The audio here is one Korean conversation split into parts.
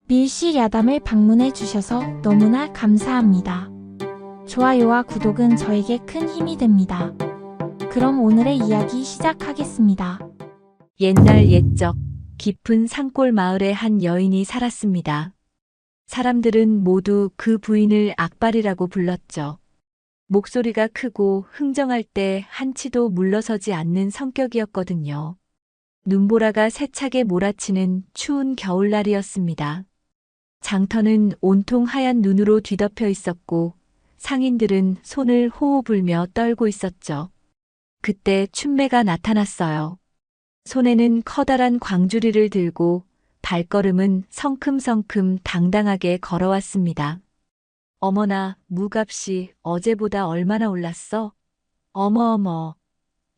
밀실 야담을 방문해 주셔서 너무나 감사합니다. 좋아요와 구독은 저에게 큰 힘이 됩니다. 그럼 오늘의 이야기 시작하겠습니다. 옛날 옛적 깊은 산골 마을에 한 여인이 살았습니다. 사람들은 모두 그 부인을 악발이라고 불렀죠. 목소리가 크고 흥정할 때 한치도 물러서지 않는 성격이었거든요. 눈보라가 세차게 몰아치는 추운 겨울날이었습니다. 장터는 온통 하얀 눈으로 뒤덮여 있었고 상인들은 손을 호호 불며 떨고 있었죠. 그때 춘매가 나타났어요. 손에는 커다란 광주리를 들고 발걸음은 성큼성큼 당당하게 걸어왔습니다. 어머나, 무값이 어제보다 얼마나 올랐어? 어머어머,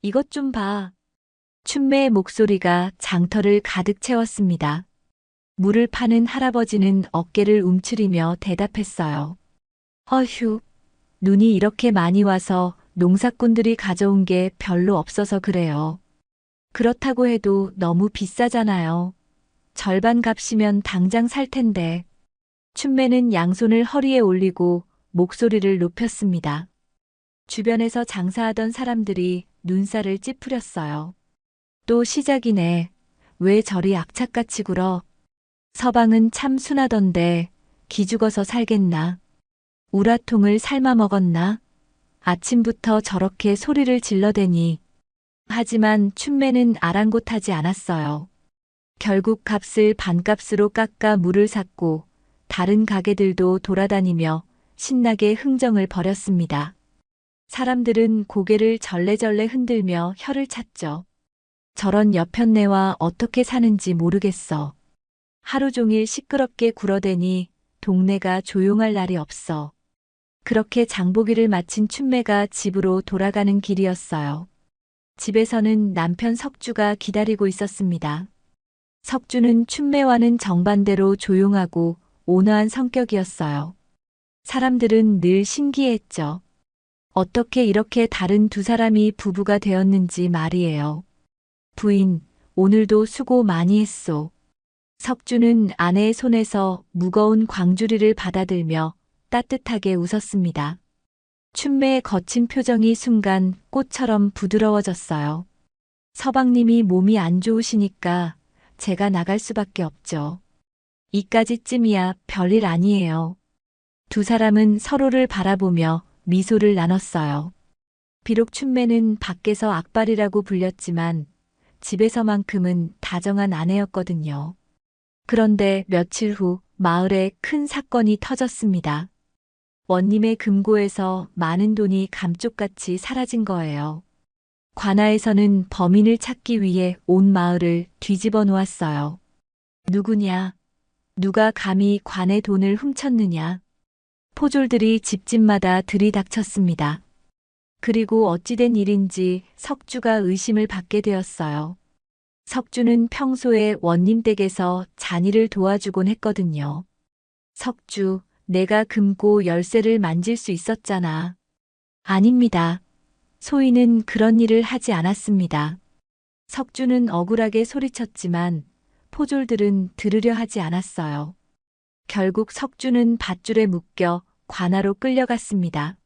이것 좀 봐. 춘매의 목소리가 장터를 가득 채웠습니다. 물을 파는 할아버지는 어깨를 움츠리며 대답했어요. 어휴, 눈이 이렇게 많이 와서 농사꾼들이 가져온 게 별로 없어서 그래요. 그렇다고 해도 너무 비싸잖아요. 절반 값이면 당장 살 텐데. 춘매는 양손을 허리에 올리고 목소리를 높였습니다. 주변에서 장사하던 사람들이 눈살을 찌푸렸어요. 또 시작이네. 왜 저리 악착같이 굴어? 서방은 참 순하던데 기죽어서 살겠나? 우라통을 삶아 먹었나? 아침부터 저렇게 소리를 질러대니. 하지만 춘매는 아랑곳하지 않았어요. 결국 값을 반값으로 깎아 물을 샀고 다른 가게들도 돌아다니며 신나게 흥정을 벌였습니다. 사람들은 고개를 절레절레 흔들며 혀를 찼죠. 저런 여편네와 어떻게 사는지 모르겠어. 하루 종일 시끄럽게 굴어대니 동네가 조용할 날이 없어. 그렇게 장보기를 마친 춘매가 집으로 돌아가는 길이었어요. 집에서는 남편 석주가 기다리고 있었습니다. 석주는 춘매와는 정반대로 조용하고 온화한 성격이었어요. 사람들은 늘 신기해했죠. 어떻게 이렇게 다른 두 사람이 부부가 되었는지 말이에요. 부인, 오늘도 수고 많이 했소. 석주는 아내의 손에서 무거운 광주리를 받아들며 따뜻하게 웃었습니다. 춘매의 거친 표정이 순간 꽃처럼 부드러워졌어요. 서방님이 몸이 안 좋으시니까 제가 나갈 수밖에 없죠. 이까지쯤이야 별일 아니에요. 두 사람은 서로를 바라보며 미소를 나눴어요. 비록 춘매는 밖에서 악발이라고 불렸지만 집에서만큼은 다정한 아내였거든요. 그런데 며칠 후 마을에 큰 사건이 터졌습니다. 원님의 금고에서 많은 돈이 감쪽같이 사라진 거예요. 관아에서는 범인을 찾기 위해 온 마을을 뒤집어 놓았어요. 누구냐? 누가 감히 관의 돈을 훔쳤느냐? 포졸들이 집집마다 들이닥쳤습니다. 그리고 어찌된 일인지 석주가 의심을 받게 되었어요. 석주는 평소에 원님 댁에서 잔일을 도와주곤 했거든요. 석주, 내가 금고 열쇠를 만질 수 있었잖아. 아닙니다. 소인은 그런 일을 하지 않았습니다. 석주는 억울하게 소리쳤지만 포졸들은 들으려 하지 않았어요. 결국 석주는 밧줄에 묶여 관아로 끌려갔습니다.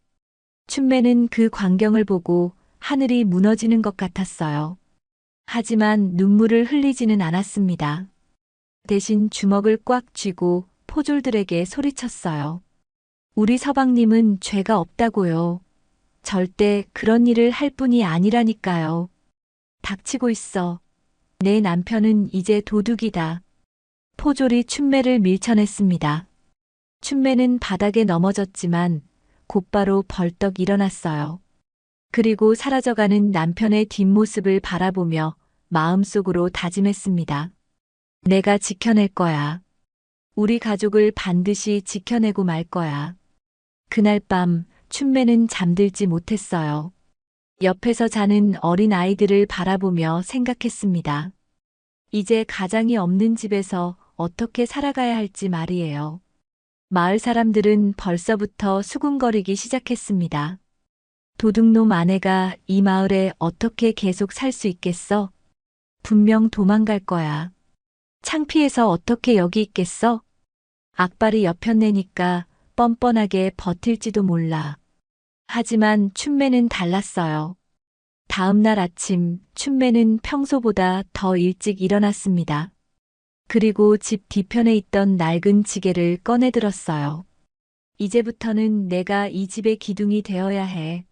춘매는 그 광경을 보고 하늘이 무너지는 것 같았어요. 하지만 눈물을 흘리지는 않았습니다. 대신 주먹을 꽉 쥐고 포졸들에게 소리쳤어요. 우리 서방님은 죄가 없다고요. 절대 그런 일을 할 뿐이 아니라니까요. 닥치고 있어. 내 남편은 이제 도둑이다. 포졸이 춘매를 밀쳐냈습니다. 춘매는 바닥에 넘어졌지만 곧바로 벌떡 일어났어요. 그리고 사라져가는 남편의 뒷모습을 바라보며 마음속으로 다짐했습니다. 내가 지켜낼 거야. 우리 가족을 반드시 지켜내고 말 거야. 그날 밤 춘매는 잠들지 못했어요. 옆에서 자는 어린 아이들을 바라보며 생각했습니다. 이제 가장이 없는 집에서 어떻게 살아가야 할지 말이에요. 마을 사람들은 벌써부터 수군거리기 시작했습니다. 도둑놈 아내가 이 마을에 어떻게 계속 살 수 있겠어? 분명 도망갈 거야. 창피해서 어떻게 여기 있겠어? 악발이 여편네니까 뻔뻔하게 버틸지도 몰라. 하지만 춘매는 달랐어요. 다음 날 아침 춘매는 평소보다 더 일찍 일어났습니다. 그리고 집 뒤편에 있던 낡은 지게를 꺼내 들었어요. 이제부터는 내가 이 집의 기둥이 되어야 해.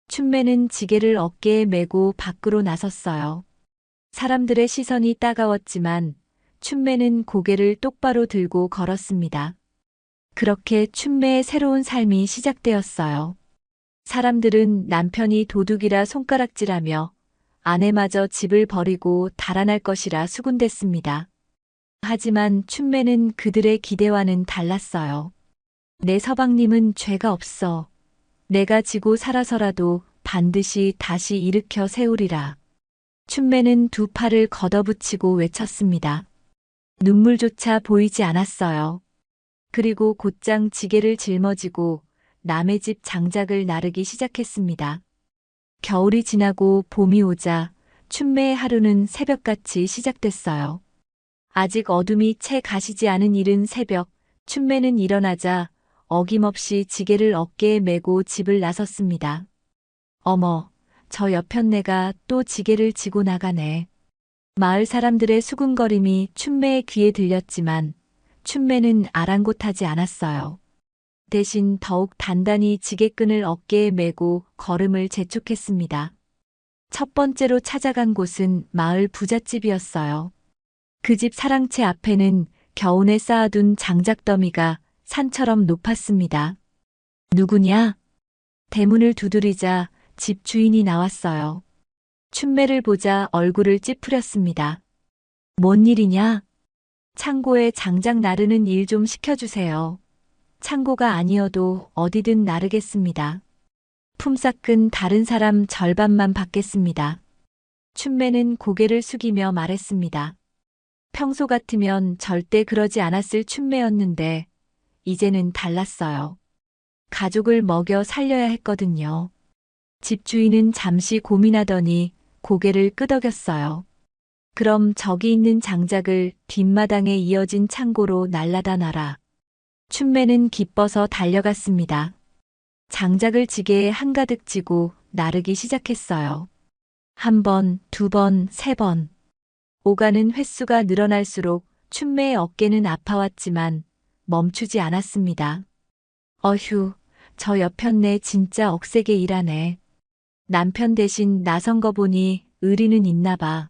춘매는 지게를 어깨에 메고 밖으로 나섰어요. 사람들의 시선이 따가웠지만 춘매는 고개를 똑바로 들고 걸었습니다. 그렇게 춘매의 새로운 삶이 시작되었어요. 사람들은 남편이 도둑이라 손가락질하며 아내마저 집을 버리고 달아날 것이라 수군댔습니다. 하지만 춘매는 그들의 기대와는 달랐어요. 내 서방님은 죄가 없어. 내가 지고 살아서라도 반드시 다시 일으켜 세우리라. 춘매는 두 팔을 걷어붙이고 외쳤습니다. 눈물조차 보이지 않았어요. 그리고 곧장 지게를 짊어지고 남의 집 장작을 나르기 시작했습니다. 겨울이 지나고 봄이 오자 춘매의 하루는 새벽같이 시작됐어요. 아직 어둠이 채 가시지 않은 이른 새벽, 춘매는 일어나자 어김없이 지게를 어깨에 메고 집을 나섰습니다. 어머, 저 여편네가 또 지게를 지고 나가네. 마을 사람들의 수군거림이 춘매의 귀에 들렸지만 춘매는 아랑곳하지 않았어요. 대신 더욱 단단히 지게끈을 어깨에 메고 걸음을 재촉했습니다. 첫 번째로 찾아간 곳은 마을 부잣집이었어요. 그 집 사랑채 앞에는 겨우내 쌓아둔 장작더미가 산처럼 높았습니다. 누구냐? 대문을 두드리자 집 주인이 나왔어요. 춘매를 보자 얼굴을 찌푸렸습니다. 뭔 일이냐? 창고에 장작 나르는 일 좀 시켜주세요. 창고가 아니어도 어디든 나르겠습니다. 품삯은 다른 사람 절반만 받겠습니다. 춘매는 고개를 숙이며 말했습니다. 평소 같으면 절대 그러지 않았을 춘매였는데 이제는 달랐어요. 가족을 먹여 살려야 했거든요. 집주인은 잠시 고민하더니 고개를 끄덕였어요. 그럼 저기 있는 장작을 뒷마당에 이어진 창고로 날라다 놔라. 춘매는 기뻐서 달려갔습니다. 장작을 지게에 한가득 지고 나르기 시작했어요. 한 번, 두 번, 세 번. 오가는 횟수가 늘어날수록 춘매의 어깨는 아파왔지만 멈추지 않았습니다. 어휴, 저 여편네 진짜 억세게 일하네. 남편 대신 나선 거 보니 의리는 있나 봐.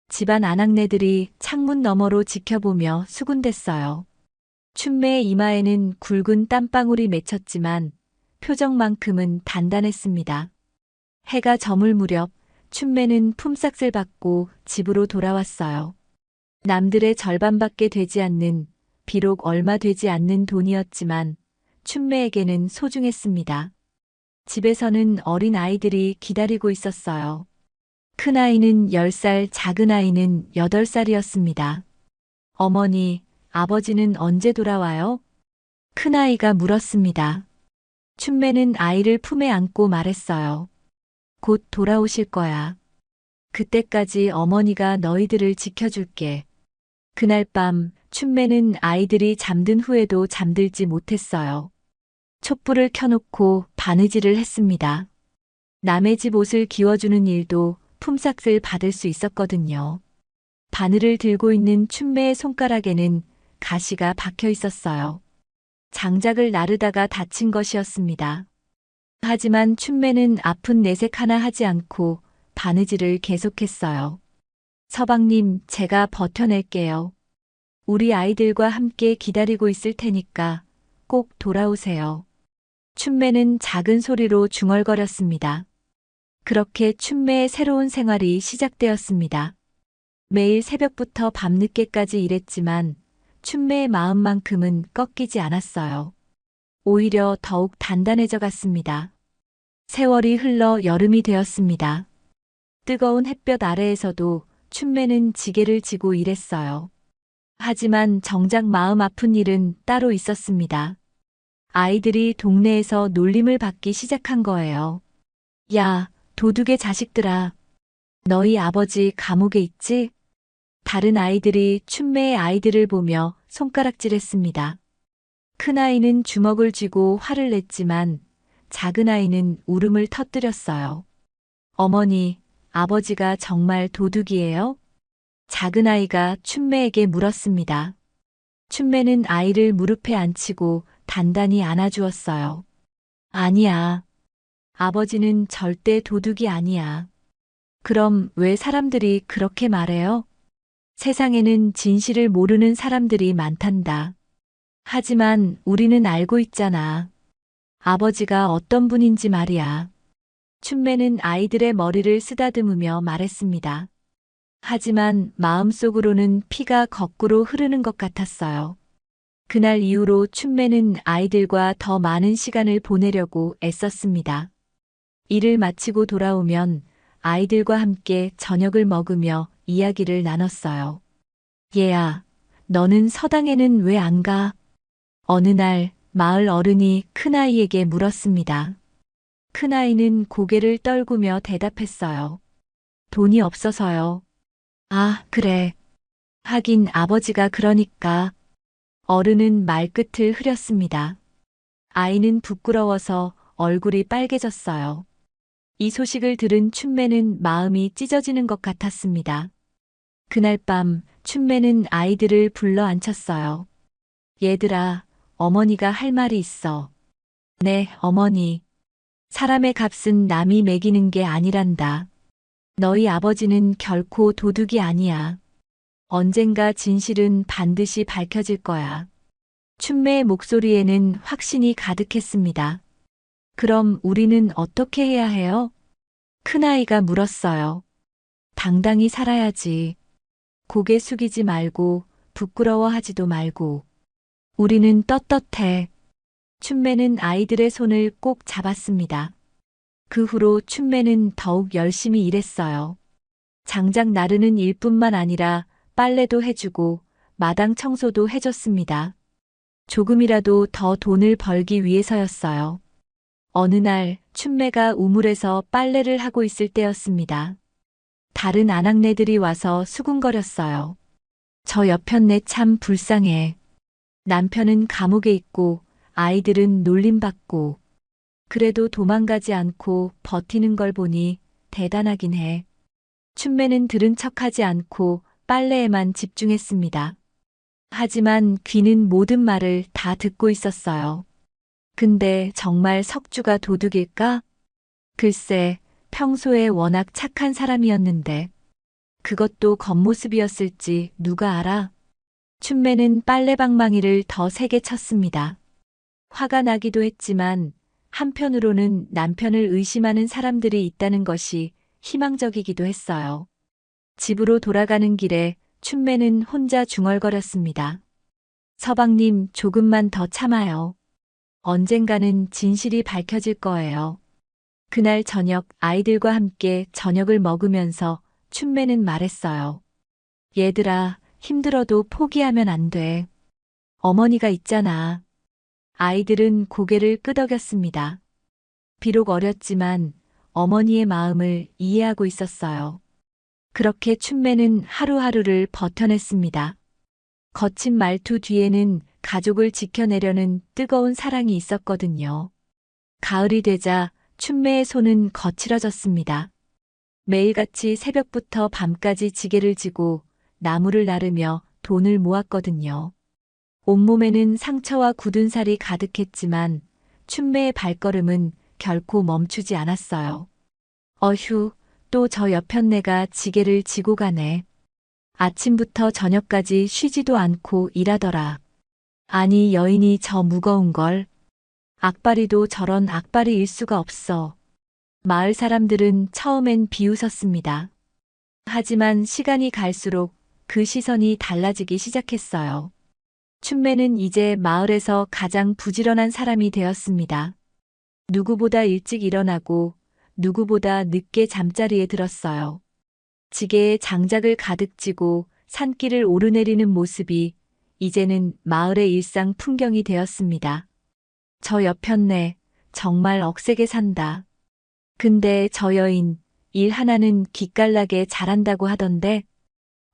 집안 아낙네들이 창문 너머로 지켜보며 수군댔어요. 춘매의 이마에는 굵은 땀방울이 맺혔지만 표정만큼은 단단했습니다. 해가 저물 무렵 춘매는 품삯을 받고 집으로 돌아왔어요. 남들의 절반밖에 되지 않는, 비록 얼마 되지 않는 돈이었지만 춘매에게는 소중했습니다. 집에서는 어린 아이들이 기다리고 있었어요. 큰 아이는 10살, 작은 아이는 8살이었습니다. 어머니, 아버지는 언제 돌아와요? 큰 아이가 물었습니다. 춘매는 아이를 품에 안고 말했어요. 곧 돌아오실 거야. 그때까지 어머니가 너희들을 지켜줄게. 그날 밤 춘매는 아이들이 잠든 후에도 잠들지 못했어요. 촛불을 켜놓고 바느질을 했습니다. 남의 집 옷을 기워주는 일도 품삯을 받을 수 있었거든요. 바늘을 들고 있는 춘매의 손가락에는 가시가 박혀 있었어요. 장작을 나르다가 다친 것이었습니다. 하지만 춘매는 아픈 내색 하나 하지 않고 바느질을 계속했어요. 서방님, 제가 버텨낼게요. 우리 아이들과 함께 기다리고 있을 테니까 꼭 돌아오세요. 춘매는 작은 소리로 중얼거렸습니다. 그렇게 춘매의 새로운 생활이 시작되었습니다. 매일 새벽부터 밤늦게까지 일했지만 춘매의 마음만큼은 꺾이지 않았어요. 오히려 더욱 단단해져 갔습니다. 세월이 흘러 여름이 되었습니다. 뜨거운 햇볕 아래에서도 춘매는 지게를 지고 일했어요. 하지만 정작 마음 아픈 일은 따로 있었습니다. 아이들이 동네에서 놀림을 받기 시작한 거예요. 야, 도둑의 자식들아. 너희 아버지 감옥에 있지? 다른 아이들이 춘매의 아이들을 보며 손가락질했습니다. 큰아이는 주먹을 쥐고 화를 냈지만 작은아이는 울음을 터뜨렸어요. 어머니, 아버지가 정말 도둑이에요? 작은아이가 춘매에게 물었습니다. 춘매는 아이를 무릎에 앉히고 단단히 안아주었어요. 아니야. 아버지는 절대 도둑이 아니야. 그럼 왜 사람들이 그렇게 말해요? 세상에는 진실을 모르는 사람들이 많단다. 하지만 우리는 알고 있잖아. 아버지가 어떤 분인지 말이야. 춘매는 아이들의 머리를 쓰다듬으며 말했습니다. 하지만 마음속으로는 피가 거꾸로 흐르는 것 같았어요. 그날 이후로 춘매는 아이들과 더 많은 시간을 보내려고 애썼습니다. 일을 마치고 돌아오면 아이들과 함께 저녁을 먹으며 이야기를 나눴어요. 얘야, 너는 서당에는 왜 안 가? 어느 날 마을 어른이 큰아이에게 물었습니다. 큰아이는 고개를 떨구며 대답했어요. 돈이 없어서요. 아, 그래. 하긴 아버지가 그러니까. 어른은 말끝을 흐렸습니다. 아이는 부끄러워서 얼굴이 빨개졌어요. 이 소식을 들은 춘매는 마음이 찢어지는 것 같았습니다. 그날 밤 춘매는 아이들을 불러 앉혔어요. 얘들아, 어머니가 할 말이 있어. 네, 어머니. 사람의 값은 남이 매기는 게 아니란다. 너희 아버지는 결코 도둑이 아니야. 언젠가 진실은 반드시 밝혀질 거야. 춘매의 목소리에는 확신이 가득했습니다. 그럼 우리는 어떻게 해야 해요? 큰아이가 물었어요. 당당히 살아야지. 고개 숙이지 말고 부끄러워하지도 말고. 우리는 떳떳해. 춘매는 아이들의 손을 꼭 잡았습니다. 그 후로 춘매는 더욱 열심히 일했어요. 장작 나르는 일뿐만 아니라 빨래도 해주고 마당 청소도 해줬습니다. 조금이라도 더 돈을 벌기 위해서였어요. 어느 날 춘매가 우물에서 빨래를 하고 있을 때였습니다. 다른 아낙네들이 와서 수군거렸어요. 저 여편네 참 불쌍해. 남편은 감옥에 있고 아이들은 놀림받고 그래도 도망가지 않고 버티는 걸 보니 대단하긴 해. 춘매는 들은 척하지 않고 빨래에만 집중했습니다. 하지만 귀는 모든 말을 다 듣고 있었어요. 근데 정말 석주가 도둑일까? 글쎄, 평소에 워낙 착한 사람이었는데 그것도 겉모습이었을지 누가 알아? 춘매는 빨래방망이를 더 세게 쳤습니다. 화가 나기도 했지만 한편으로는 남편을 의심하는 사람들이 있다는 것이 희망적이기도 했어요. 집으로 돌아가는 길에 춘매는 혼자 중얼거렸습니다. 서방님, 조금만 더 참아요. 언젠가는 진실이 밝혀질 거예요. 그날 저녁 아이들과 함께 저녁을 먹으면서 춘매는 말했어요. 얘들아, 힘들어도 포기하면 안 돼. 어머니가 있잖아. 아이들은 고개를 끄덕였습니다. 비록 어렸지만 어머니의 마음을 이해하고 있었어요. 그렇게 춘매는 하루하루를 버텨냈습니다. 거친 말투 뒤에는 가족을 지켜내려는 뜨거운 사랑이 있었거든요. 가을이 되자 춘매의 손은 거칠어졌습니다. 매일같이 새벽부터 밤까지 지게를 지고 나무를 나르며 돈을 모았거든요. 온몸에는 상처와 굳은 살이 가득했지만 춘매의 발걸음은 결코 멈추지 않았어요. 어휴, 또 저 여편네가 지게를 지고 가네. 아침부터 저녁까지 쉬지도 않고 일하더라. 아니, 여인이 저 무거운 걸. 악바리도 저런 악바리일 수가 없어. 마을 사람들은 처음엔 비웃었습니다. 하지만 시간이 갈수록 그 시선이 달라지기 시작했어요. 춘매는 이제 마을에서 가장 부지런한 사람이 되었습니다. 누구보다 일찍 일어나고 누구보다 늦게 잠자리에 들었어요. 지게에 장작을 가득 쥐고 산길을 오르내리는 모습이 이제는 마을의 일상 풍경이 되었습니다. 저 여편네 정말 억세게 산다. 근데 저 여인 일 하나는 기깔나게 잘한다고 하던데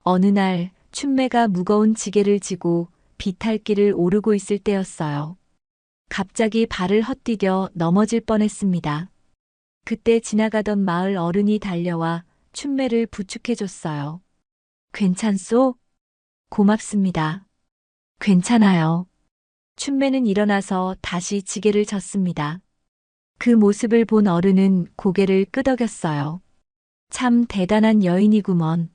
어느 날 춘매가 무거운 지게를 지고 비탈길을 오르고 있을 때였어요. 갑자기 발을 헛디뎌 넘어질 뻔했습니다. 그때 지나가던 마을 어른이 달려와 춘매를 부축해줬어요. 괜찮소? 고맙습니다. 괜찮아요. 춘매는 일어나서 다시 지게를 졌습니다. 그 모습을 본 어른은 고개를 끄덕였어요. 참 대단한 여인이구먼.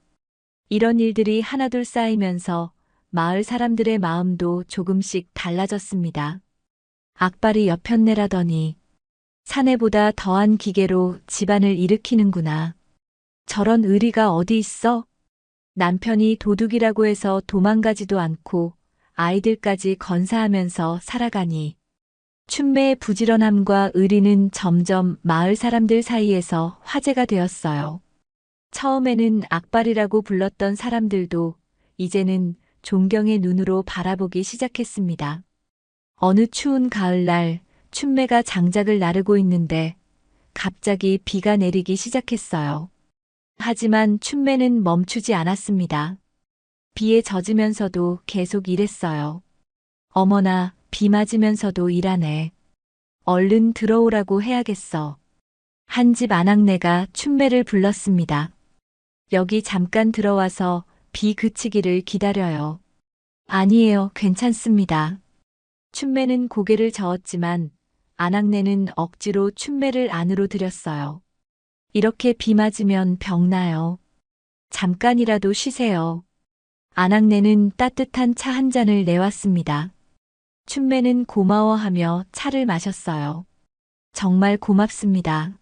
이런 일들이 하나둘 쌓이면서 마을 사람들의 마음도 조금씩 달라졌습니다. 악발이 여편네라더니 사내보다 더한 기계로 집안을 일으키는구나. 저런 의리가 어디 있어? 남편이 도둑이라고 해서 도망가지도 않고 아이들까지 건사하면서 살아가니. 춘매의 부지런함과 의리는 점점 마을 사람들 사이에서 화제가 되었어요. 처음에는 악발이라고 불렀던 사람들도 이제는 존경의 눈으로 바라보기 시작했습니다. 어느 추운 가을날 춘매가 장작을 나르고 있는데 갑자기 비가 내리기 시작했어요. 하지만 춘매는 멈추지 않았습니다. 비에 젖으면서도 계속 일했어요. 어머나, 비 맞으면서도 일하네. 얼른 들어오라고 해야겠어. 한 집 아낙네가 춘매를 불렀습니다. 여기 잠깐 들어와서 비 그치기를 기다려요. 아니에요, 괜찮습니다. 춘매는 고개를 저었지만 아낙네는 억지로 춘매를 안으로 들였어요. 이렇게 비 맞으면 병나요. 잠깐이라도 쉬세요. 아낙네는 따뜻한 차 한 잔을 내왔습니다. 춘매는 고마워하며 차를 마셨어요. 정말 고맙습니다.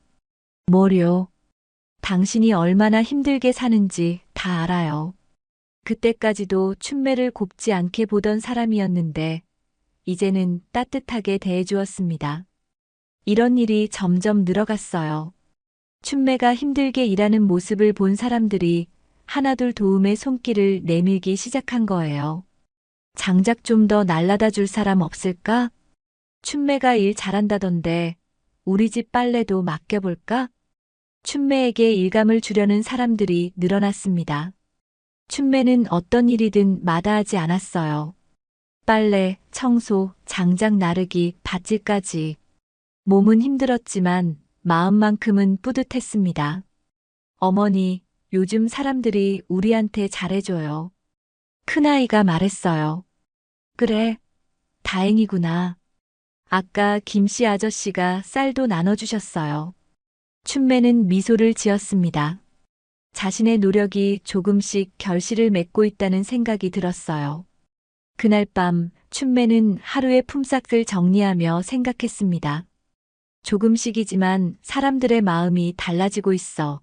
뭐요? 당신이 얼마나 힘들게 사는지 다 알아요. 그때까지도 춘매를 곱지 않게 보던 사람이었는데 이제는 따뜻하게 대해주었습니다. 이런 일이 점점 늘어갔어요. 춘매가 힘들게 일하는 모습을 본 사람들이 하나둘 도움의 손길을 내밀기 시작한 거예요. 장작 좀 더 날라다 줄 사람 없을까? 춘매가 일 잘한다던데 우리 집 빨래도 맡겨볼까? 춘매에게 일감을 주려는 사람들이 늘어났습니다. 춘매는 어떤 일이든 마다하지 않았어요. 빨래, 청소, 장작 나르기, 밭일까지. 몸은 힘들었지만 마음만큼은 뿌듯했습니다. 어머니, 요즘 사람들이 우리한테 잘해줘요. 큰아이가 말했어요. 그래, 다행이구나. 아까 김씨 아저씨가 쌀도 나눠주셨어요. 춘매는 미소를 지었습니다. 자신의 노력이 조금씩 결실을 맺고 있다는 생각이 들었어요. 그날 밤 춘매는 하루의 품삯을 정리하며 생각했습니다. 조금씩이지만 사람들의 마음이 달라지고 있어.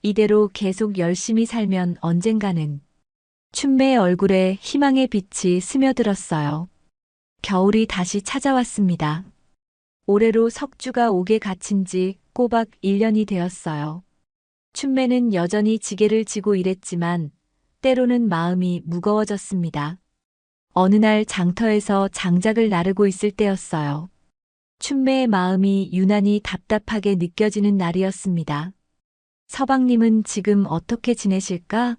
이대로 계속 열심히 살면 언젠가는. 춘매의 얼굴에 희망의 빛이 스며들었어요. 겨울이 다시 찾아왔습니다. 올해로 석주가 옥에 갇힌 지 꼬박 1년이 되었어요. 춘매는 여전히 지게를 지고 일했지만 때로는 마음이 무거워졌습니다. 어느 날 장터에서 장작을 나르고 있을 때였어요. 춘매의 마음이 유난히 답답하게 느껴지는 날이었습니다. 서방님은 지금 어떻게 지내실까?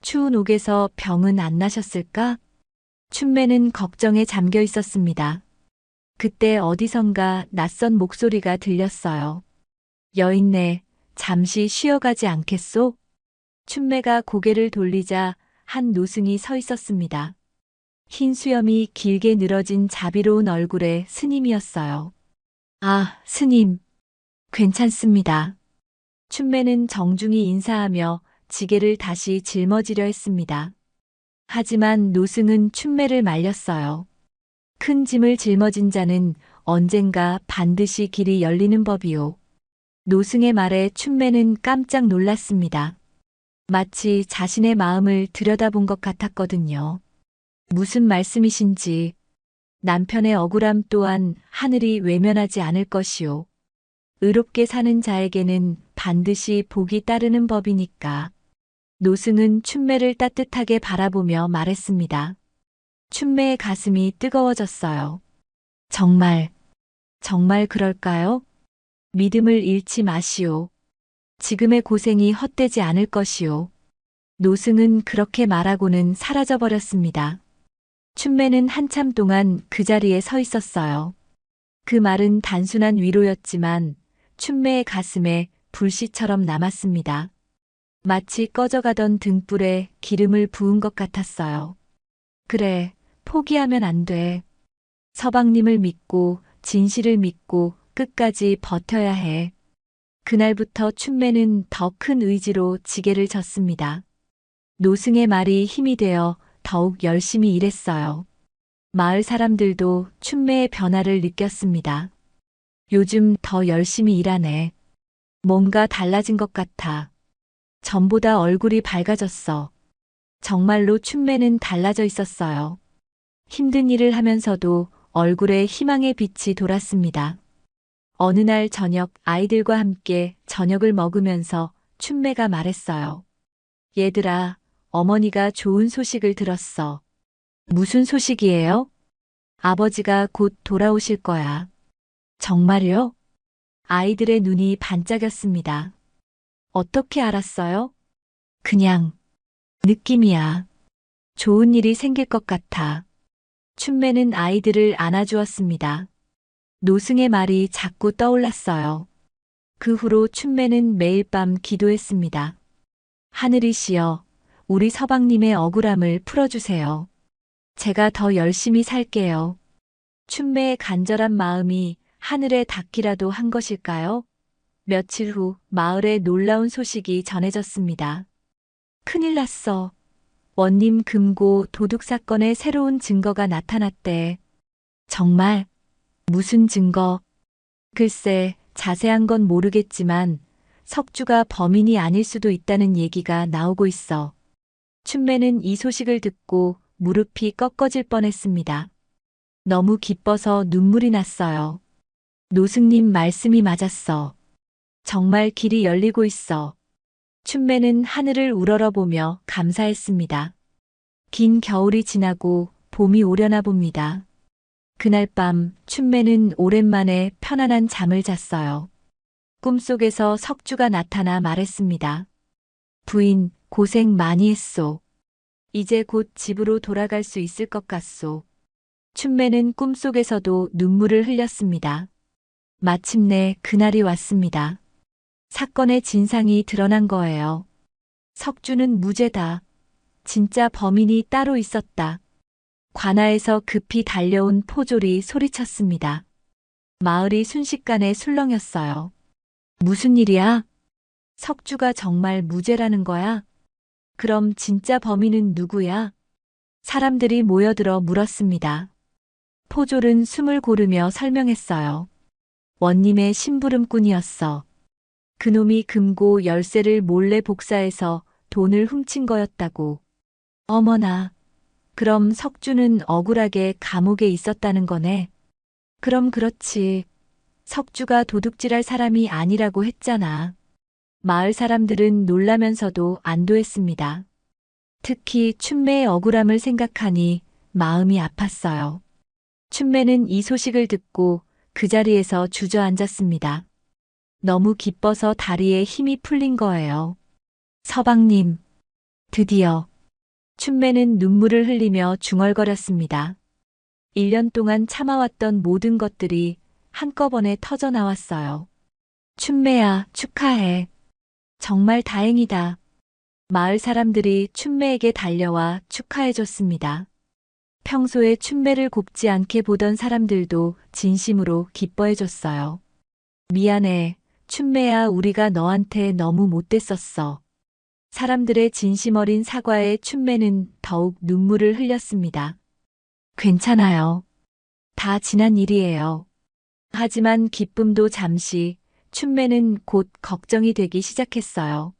추운 옥에서 병은 안 나셨을까? 춘매는 걱정에 잠겨 있었습니다. 그때 어디선가 낯선 목소리가 들렸어요. 여인네, 잠시 쉬어가지 않겠소? 춘매가 고개를 돌리자 한 노승이 서 있었습니다. 흰 수염이 길게 늘어진 자비로운 얼굴의 스님이었어요. 아, 스님. 괜찮습니다. 춘매는 정중히 인사하며 지게를 다시 짊어지려 했습니다. 하지만 노승은 춘매를 말렸어요. 큰 짐을 짊어진 자는 언젠가 반드시 길이 열리는 법이요. 노승의 말에 춘매는 깜짝 놀랐습니다. 마치 자신의 마음을 들여다본 것 같았거든요. 무슨 말씀이신지. 남편의 억울함 또한 하늘이 외면하지 않을 것이요. 의롭게 사는 자에게는 반드시 복이 따르는 법이니까. 노승은 춘매를 따뜻하게 바라보며 말했습니다. 춘매의 가슴이 뜨거워졌어요. 정말 그럴까요? 믿음을 잃지 마시오. 지금의 고생이 헛되지 않을 것이오. 노승은 그렇게 말하고는 사라져버렸습니다. 춘매는 한참 동안 그 자리에 서 있었어요. 그 말은 단순한 위로였지만 춘매의 가슴에 불씨처럼 남았습니다. 마치 꺼져가던 등불에 기름을 부은 것 같았어요. 그래, 포기하면 안 돼. 서방님을 믿고 진실을 믿고 끝까지 버텨야 해. 그날부터 춘매는 더 큰 의지로 지게를 졌습니다. 노승의 말이 힘이 되어 더욱 열심히 일했어요. 마을 사람들도 춘매의 변화를 느꼈습니다. 요즘 더 열심히 일하네. 뭔가 달라진 것 같아. 전보다 얼굴이 밝아졌어. 정말로 춘매는 달라져 있었어요. 힘든 일을 하면서도 얼굴에 희망의 빛이 돌았습니다. 어느 날 저녁 아이들과 함께 저녁을 먹으면서 춘매가 말했어요. 얘들아, 어머니가 좋은 소식을 들었어. 무슨 소식이에요? 아버지가 곧 돌아오실 거야. 정말요? 아이들의 눈이 반짝였습니다. 어떻게 알았어요? 그냥 느낌이야. 좋은 일이 생길 것 같아. 춘매는 아이들을 안아주었습니다. 노승의 말이 자꾸 떠올랐어요. 그 후로 춘매는 매일 밤 기도했습니다. 하늘이시여, 우리 서방님의 억울함을 풀어주세요. 제가 더 열심히 살게요. 춘매의 간절한 마음이 하늘에 닿기라도 한 것일까요? 며칠 후 마을에 놀라운 소식이 전해졌습니다. 큰일 났어. 원님 금고 도둑 사건에 새로운 증거가 나타났대. 정말? 무슨 증거? 글쎄, 자세한 건 모르겠지만 석주가 범인이 아닐 수도 있다는 얘기가 나오고 있어. 춘매는 이 소식을 듣고 무릎이 꺾어질 뻔했습니다. 너무 기뻐서 눈물이 났어요. 노승님 말씀이 맞았어. 정말 길이 열리고 있어. 춘매는 하늘을 우러러보며 감사했습니다. 긴 겨울이 지나고 봄이 오려나 봅니다. 그날 밤 춘매는 오랜만에 편안한 잠을 잤어요. 꿈속에서 석주가 나타나 말했습니다. 부인, 고생 많이 했소. 이제 곧 집으로 돌아갈 수 있을 것 같소. 춘매는 꿈속에서도 눈물을 흘렸습니다. 마침내 그날이 왔습니다. 사건의 진상이 드러난 거예요. 석주는 무죄다. 진짜 범인이 따로 있었다. 관아에서 급히 달려온 포졸이 소리쳤습니다. 마을이 순식간에 술렁였어요. 무슨 일이야? 석주가 정말 무죄라는 거야? 그럼 진짜 범인은 누구야? 사람들이 모여들어 물었습니다. 포졸은 숨을 고르며 설명했어요. 원님의 심부름꾼이었어. 그놈이 금고 열쇠를 몰래 복사해서 돈을 훔친 거였다고. 어머나, 그럼 석주는 억울하게 감옥에 있었다는 거네. 그럼 그렇지. 석주가 도둑질할 사람이 아니라고 했잖아. 마을 사람들은 놀라면서도 안도했습니다. 특히 춘매의 억울함을 생각하니 마음이 아팠어요. 춘매는 이 소식을 듣고 그 자리에서 주저앉았습니다. 너무 기뻐서 다리에 힘이 풀린 거예요. 서방님, 드디어. 춘매는 눈물을 흘리며 중얼거렸습니다. 1년 동안 참아왔던 모든 것들이 한꺼번에 터져 나왔어요. 춘매야, 축하해. 정말 다행이다. 마을 사람들이 춘매에게 달려와 축하해줬습니다. 평소에 춘매를 곱지 않게 보던 사람들도 진심으로 기뻐해줬어요. 미안해, 춘매야, 우리가 너한테 너무 못됐었어. 사람들의 진심 어린 사과에 춘매는 더욱 눈물을 흘렸습니다. 괜찮아요. 다 지난 일이에요. 하지만 기쁨도 잠시, 춘매는 곧 걱정이 되기 시작했어요.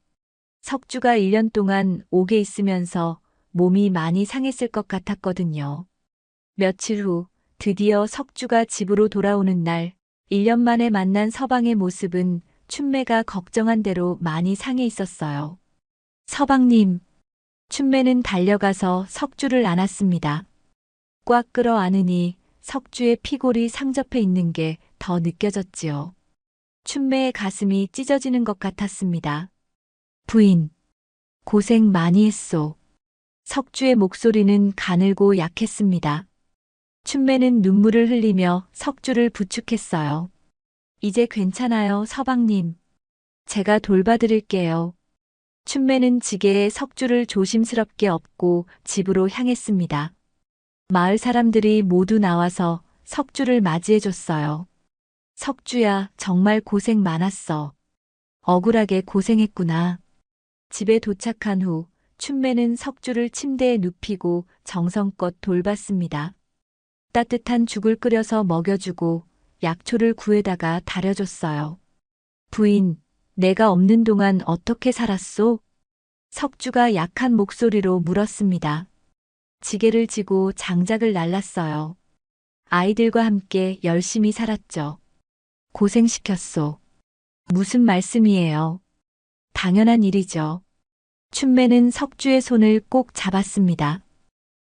석주가 1년 동안 옥에 있으면서 몸이 많이 상했을 것 같았거든요. 며칠 후 드디어 석주가 집으로 돌아오는 날, 1년 만에 만난 서방의 모습은 춘매가 걱정한 대로 많이 상해 있었어요. 서방님, 춘매는 달려가서 석주를 안았습니다. 꽉 끌어 안으니 석주의 피골이 상접해 있는 게 더 느껴졌지요. 춘매의 가슴이 찢어지는 것 같았습니다. 부인, 고생 많이 했소. 석주의 목소리는 가늘고 약했습니다. 춘매는 눈물을 흘리며 석주를 부축했어요. 이제 괜찮아요, 서방님. 제가 돌봐드릴게요. 춘매는 지게에 석주를 조심스럽게 엎고 집으로 향했습니다. 마을 사람들이 모두 나와서 석주를 맞이해줬어요. 석주야, 정말 고생 많았어. 억울하게 고생했구나. 집에 도착한 후 춘매는 석주를 침대에 눕히고 정성껏 돌봤습니다. 따뜻한 죽을 끓여서 먹여주고 약초를 구해다가 다려줬어요. 부인, 내가 없는 동안 어떻게 살았소? 석주가 약한 목소리로 물었습니다. 지게를 지고 장작을 날랐어요. 아이들과 함께 열심히 살았죠. 고생시켰소. 무슨 말씀이에요? 당연한 일이죠. 춘매는 석주의 손을 꼭 잡았습니다.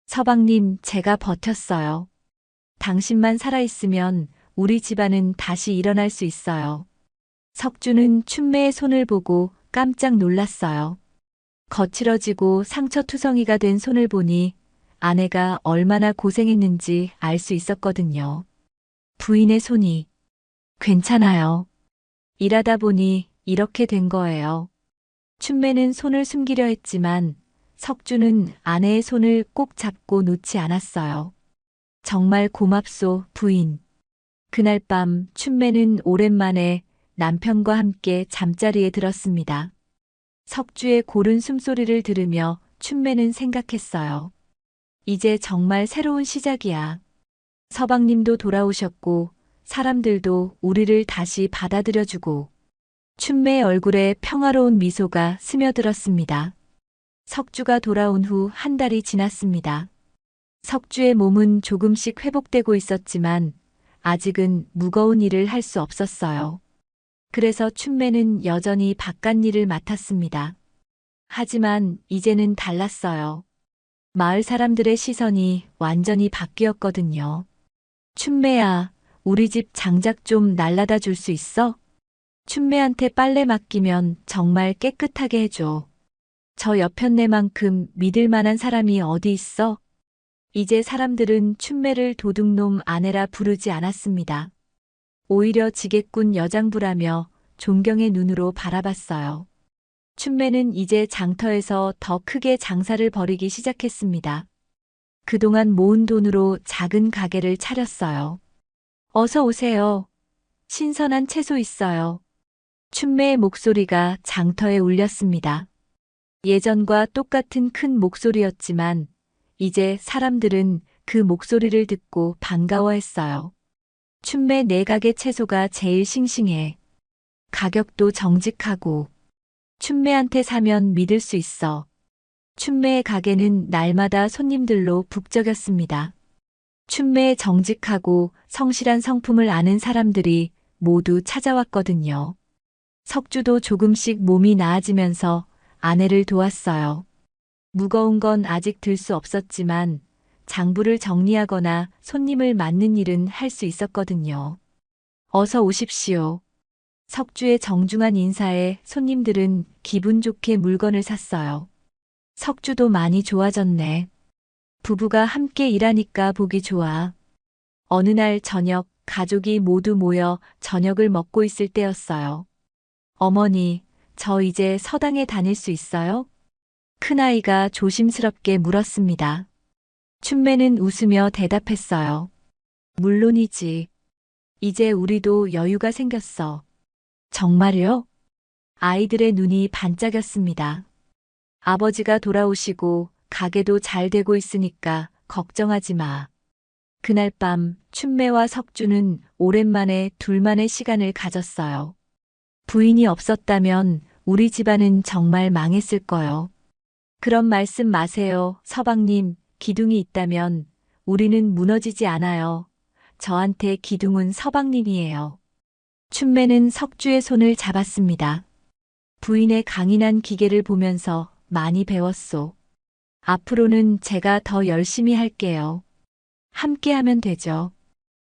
서방님, 제가 버텼어요. 당신만 살아있으면 우리 집안은 다시 일어날 수 있어요. 석주는 춘매의 손을 보고 깜짝 놀랐어요. 거칠어지고 상처투성이가 된 손을 보니 아내가 얼마나 고생했는지 알 수 있었거든요. 부인의 손이 괜찮아요. 일하다 보니 이렇게 된 거예요. 춘매는 손을 숨기려 했지만 석주는 아내의 손을 꼭 잡고 놓지 않았어요. 정말 고맙소, 부인. 그날 밤 춘매는 오랜만에 남편과 함께 잠자리에 들었습니다. 석주의 고른 숨소리를 들으며 춘매는 생각했어요. 이제 정말 새로운 시작이야. 서방님도 돌아오셨고 사람들도 우리를 다시 받아들여주고 춘매의 얼굴에 평화로운 미소가 스며들었습니다. 석주가 돌아온 후 한 달이 지났습니다. 석주의 몸은 조금씩 회복되고 있었지만 아직은 무거운 일을 할 수 없었어요. 그래서 춘매는 여전히 바깥일을 맡았습니다. 하지만 이제는 달랐어요. 마을 사람들의 시선이 완전히 바뀌었거든요. 춘매야, 우리 집 장작 좀 날라다 줄 수 있어? 춘매한테 빨래 맡기면 정말 깨끗하게 해줘. 저 여편네만큼 믿을 만한 사람이 어디 있어? 이제 사람들은 춘매를 도둑놈 아내라 부르지 않았습니다. 오히려 지게꾼 여장부라며 존경의 눈으로 바라봤어요. 춘매는 이제 장터에서 더 크게 장사를 벌이기 시작했습니다. 그동안 모은 돈으로 작은 가게를 차렸어요. 어서 오세요. 신선한 채소 있어요. 춘매의 목소리가 장터에 울렸습니다. 예전과 똑같은 큰 목소리였지만 이제 사람들은 그 목소리를 듣고 반가워했어요. 춘매 내 가게 채소가 제일 싱싱해. 가격도 정직하고 춘매한테 사면 믿을 수 있어. 춘매의 가게는 날마다 손님들로 북적였습니다. 춘매의 정직하고 성실한 성품을 아는 사람들이 모두 찾아왔거든요. 석주도 조금씩 몸이 나아지면서 아내를 도왔어요. 무거운 건 아직 들 수 없었지만 장부를 정리하거나 손님을 맞는 일은 할 수 있었거든요. 어서 오십시오. 석주의 정중한 인사에 손님들은 기분 좋게 물건을 샀어요. 석주도 많이 좋아졌네. 부부가 함께 일하니까 보기 좋아. 어느 날 저녁 가족이 모두 모여 저녁을 먹고 있을 때였어요. 어머니, 저 이제 서당에 다닐 수 있어요? 큰아이가 조심스럽게 물었습니다. 춘매는 웃으며 대답했어요. 물론이지. 이제 우리도 여유가 생겼어. 정말요? 아이들의 눈이 반짝였습니다. 아버지가 돌아오시고 가게도 잘 되고 있으니까 걱정하지 마. 그날 밤 춘매와 석주는 오랜만에 둘만의 시간을 가졌어요. 부인이 없었다면 우리 집안은 정말 망했을 거요. 그런 말씀 마세요, 서방님. 기둥이 있다면 우리는 무너지지 않아요. 저한테 기둥은 서방님이에요. 춘매는 석주의 손을 잡았습니다. 부인의 강인한 기계를 보면서 많이 배웠소. 앞으로는 제가 더 열심히 할게요. 함께 하면 되죠.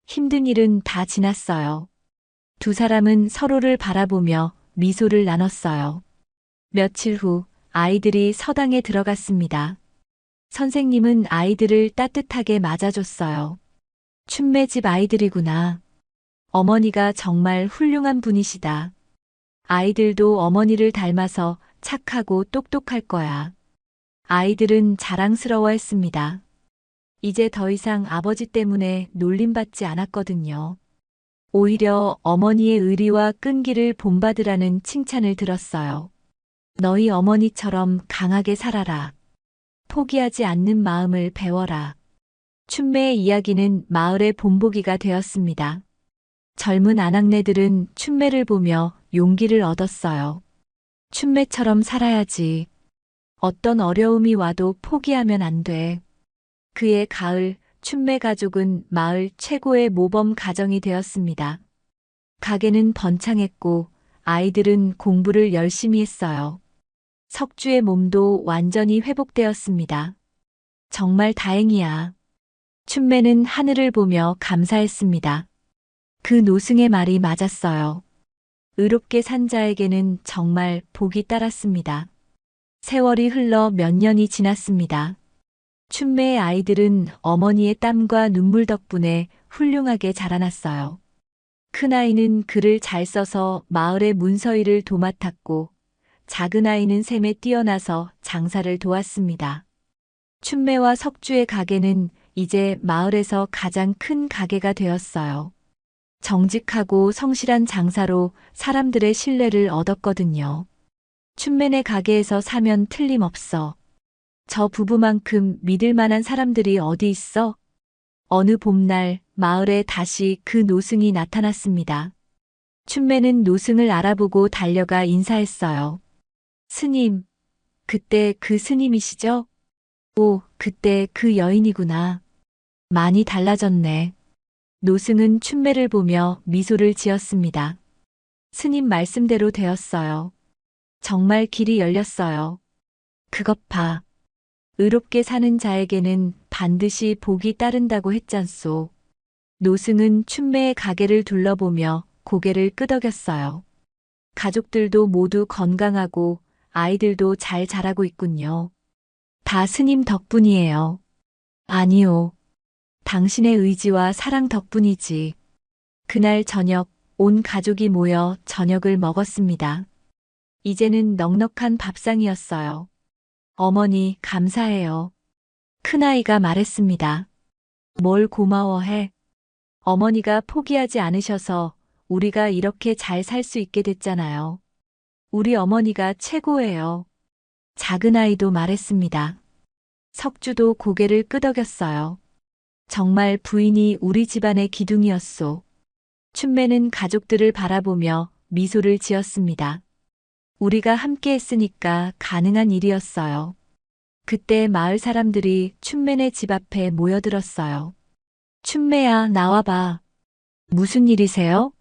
힘든 일은 다 지났어요. 두 사람은 서로를 바라보며 미소를 나눴어요. 며칠 후 아이들이 서당에 들어갔습니다. 선생님은 아이들을 따뜻하게 맞아줬어요. 춘매 집 아이들이구나. 어머니가 정말 훌륭한 분이시다. 아이들도 어머니를 닮아서 착하고 똑똑할 거야. 아이들은 자랑스러워했습니다. 이제 더 이상 아버지 때문에 놀림받지 않았거든요. 오히려 어머니의 의리와 끈기를 본받으라는 칭찬을 들었어요. 너희 어머니처럼 강하게 살아라. 포기하지 않는 마음을 배워라. 춘매의 이야기는 마을의 본보기가 되었습니다. 젊은 아낙네들은 춘매를 보며 용기를 얻었어요. 춘매처럼 살아야지. 어떤 어려움이 와도 포기하면 안 돼. 그해 가을, 춘매 가족은 마을 최고의 모범 가정이 되었습니다. 가게는 번창했고 아이들은 공부를 열심히 했어요. 석주의 몸도 완전히 회복되었습니다. 정말 다행이야. 춘매는 하늘을 보며 감사했습니다. 그 노승의 말이 맞았어요. 의롭게 산 자에게는 정말 복이 따랐습니다. 세월이 흘러 몇 년이 지났습니다. 춘매의 아이들은 어머니의 땀과 눈물 덕분에 훌륭하게 자라났어요. 큰아이는 글을 잘 써서 마을의 문서일을 도맡았고, 작은아이는 셈에 뛰어나서 장사를 도왔습니다. 춘매와 석주의 가게는 이제 마을에서 가장 큰 가게가 되었어요. 정직하고 성실한 장사로 사람들의 신뢰를 얻었거든요. 춘매네 가게에서 사면 틀림없어. 저 부부만큼 믿을 만한 사람들이 어디 있어? 어느 봄날 마을에 다시 그 노승이 나타났습니다. 춘매는 노승을 알아보고 달려가 인사했어요. 스님, 그때 그 스님이시죠? 오, 그때 그 여인이구나. 많이 달라졌네. 노승은 춘매를 보며 미소를 지었습니다. 스님 말씀대로 되었어요. 정말 길이 열렸어요. 그것 봐. 의롭게 사는 자에게는 반드시 복이 따른다고 했잖소. 노승은 춘매의 가게를 둘러보며 고개를 끄덕였어요. 가족들도 모두 건강하고 아이들도 잘 자라고 있군요. 다 스님 덕분이에요. 아니요. 당신의 의지와 사랑 덕분이지. 그날 저녁 온 가족이 모여 저녁을 먹었습니다. 이제는 넉넉한 밥상이었어요. 어머니, 감사해요. 큰아이가 말했습니다. 뭘 고마워해? 어머니가 포기하지 않으셔서 우리가 이렇게 잘 살 수 있게 됐잖아요. 우리 어머니가 최고예요. 작은아이도 말했습니다. 석주도 고개를 끄덕였어요. 정말 부인이 우리 집안의 기둥이었소. 춘매는 가족들을 바라보며 미소를 지었습니다. 우리가 함께 했으니까 가능한 일이었어요. 그때 마을 사람들이 춘매네 집 앞에 모여들었어요. 춘매야, 나와봐. 무슨 일이세요?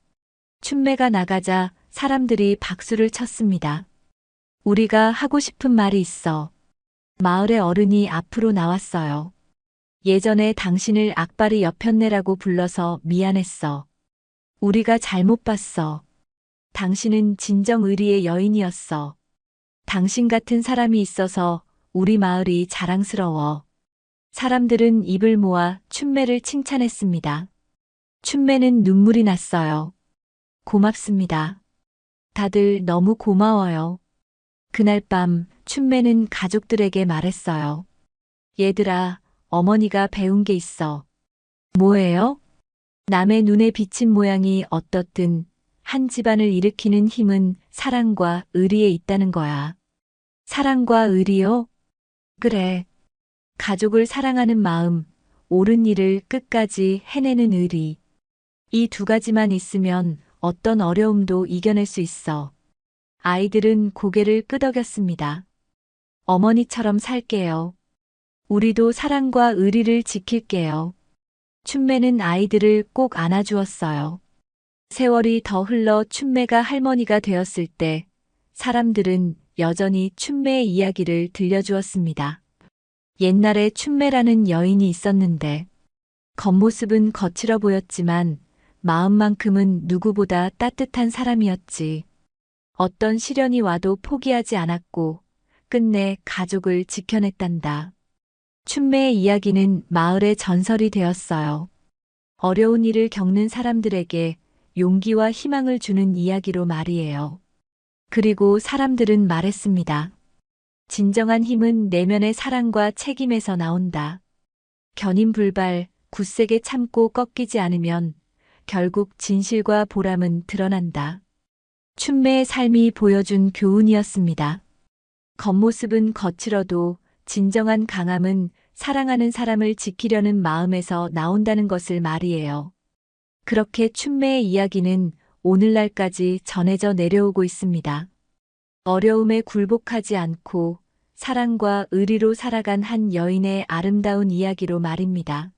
춘매가 나가자 사람들이 박수를 쳤습니다. 우리가 하고 싶은 말이 있어. 마을의 어른이 앞으로 나왔어요. 예전에 당신을 악바리 여편네라고 불러서 미안했어. 우리가 잘못 봤어. 당신은 진정 의리의 여인이었어. 당신 같은 사람이 있어서 우리 마을이 자랑스러워. 사람들은 입을 모아 춘매를 칭찬했습니다. 춘매는 눈물이 났어요. 고맙습니다. 다들 너무 고마워요. 그날 밤 춘매는 가족들에게 말했어요. 얘들아, 어머니가 배운 게 있어. 뭐예요? 남의 눈에 비친 모양이 어떻든 한 집안을 일으키는 힘은 사랑과 의리에 있다는 거야. 사랑과 의리요? 그래. 가족을 사랑하는 마음, 옳은 일을 끝까지 해내는 의리. 이 두 가지만 있으면 어떤 어려움도 이겨낼 수 있어. 아이들은 고개를 끄덕였습니다. 어머니처럼 살게요. 우리도 사랑과 의리를 지킬게요. 춘매는 아이들을 꼭 안아주었어요. 세월이 더 흘러 춘매가 할머니가 되었을 때 사람들은 여전히 춘매의 이야기를 들려주었습니다. 옛날에 춘매라는 여인이 있었는데 겉모습은 거칠어 보였지만 마음만큼은 누구보다 따뜻한 사람이었지. 어떤 시련이 와도 포기하지 않았고 끝내 가족을 지켜냈단다. 춘매의 이야기는 마을의 전설이 되었어요. 어려운 일을 겪는 사람들에게 용기와 희망을 주는 이야기로 말이에요. 그리고 사람들은 말했습니다. 진정한 힘은 내면의 사랑과 책임에서 나온다. 견인불발, 굳세게 참고 꺾이지 않으면 결국 진실과 보람은 드러난다. 춘매의 삶이 보여준 교훈이었습니다. 겉모습은 거칠어도 진정한 강함은 사랑하는 사람을 지키려는 마음에서 나온다는 것을 말이에요. 그렇게 춘매의 이야기는 오늘날까지 전해져 내려오고 있습니다. 어려움에 굴복하지 않고 사랑과 의리로 살아간 한 여인의 아름다운 이야기로 말입니다.